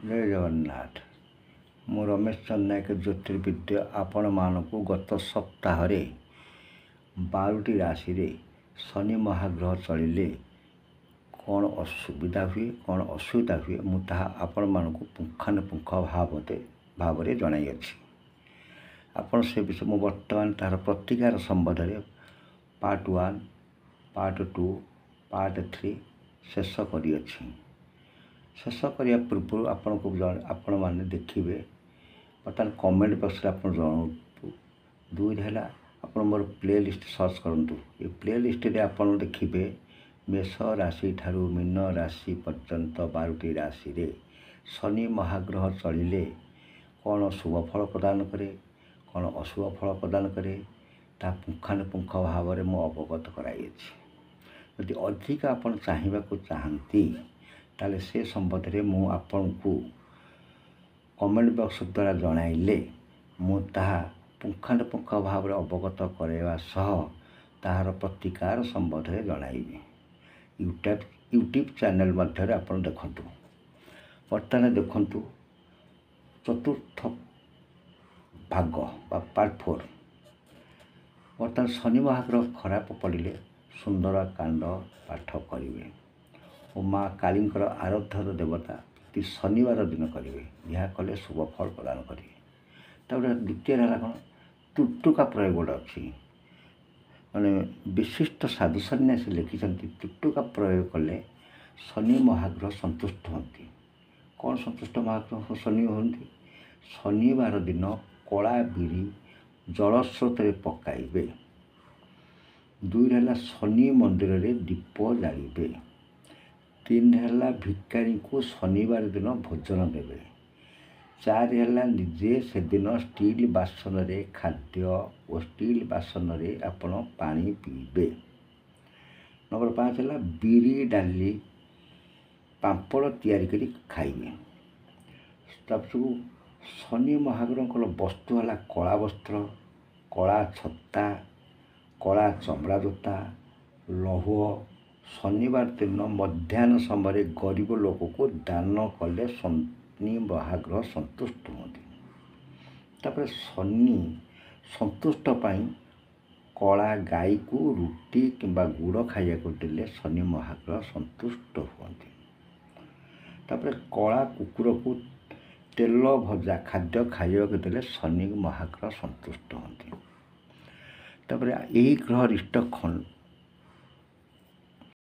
जय जगन्नाथ। मु रमेश चंद नायक ज्योतिर्विद्य आपण मानक गत सप्ताह 12टी राशि रे शनि महाग्रह चलिले कौन असुविधा हुए कौन असुविधा हुए मुझे आपण मानक पुंखानुपुंख भाव जनाई अच्छी आपण से विषय मु बर्तमान तार प्रतिकार संबंध में पार्ट 1 पार्ट 2 पार्ट 3 शेष करी शेष करने पूर्व आपण मैंने देखिए बर्तमान कमेंट बॉक्स आप जनातु दुई है आप मोर प्ले लिस्ट सर्च करूँ ये प्ले लिस्ट रे आप देखिए मेष राशि ठारू मीन राशि पर्यंत 12टी राशि रे शनि महाग्रह चलिले कौन शुभ फल प्रदान करे कौन अशुभ फल प्रदान करे ता पुंखानुपुंख भाव में मुझे अवगत कराई यदि अधिक आप चाहवाक चाहती ताले से संबंध में मुझे आपण को कमेंट बॉक्स द्वारा जनाइले मुझा पुंखानुपुंख भाव में अवगत करवा सह तार प्रतिकार संबंध में जनइबी यूट्यूब चैनल मध्य आप देखु बर्तमान देखु चतुर्थ भाग पार्ट 4 बर्तमान शनि महाग्रह खराब पड़े सुंदर कांड पाठ करेंगे और माँ काली आराध्य देवता प्रति शनिवार दिन करेंगे यह कले शुभ फल प्रदान करेंगे द्वितीय है कौन तुटुका प्रयोग गोटे अच्छी मैंने विशिष्ट साधु सन्यासी लिखिं तुटुका प्रयोग कले शनि महाग्रह संतुष्ट होती कौन संतुष्ट महाग्रह शनि होती शनिवार दिन कला बिरी जलस्रोत पकाइबे दुई है शनि मंदिर में दीप जाड़े 3 है भिकारी को शनिवार दिन भोजन देवे 4 है निजे से दिन स्टील बासन रे खाद्य और स्टील बासन रे आपण पानी पीबे। नंबर 5 है बिरी डाली पापड़ तैयारी करी खाइबे। तब शनि महाग्रह वस्तु है कला वस्त्र कला छत्ता कला चमड़ा जोता लौह शनिवार दिन मध्याह्न समय गरीब लोक को दान कले शनि महाग्रह संतुष्ट होती तापर शनि संतुष्ट पाई कला गाई को रुटी किंबा गुड़ खाया देले शनि महाग्रह संतुष्ट होती तापर कला कुकुर को तेल भजा खाद्य खाया देले शनि महाग्रह संतुष्ट होती तापर यही ग्रह रिष्ट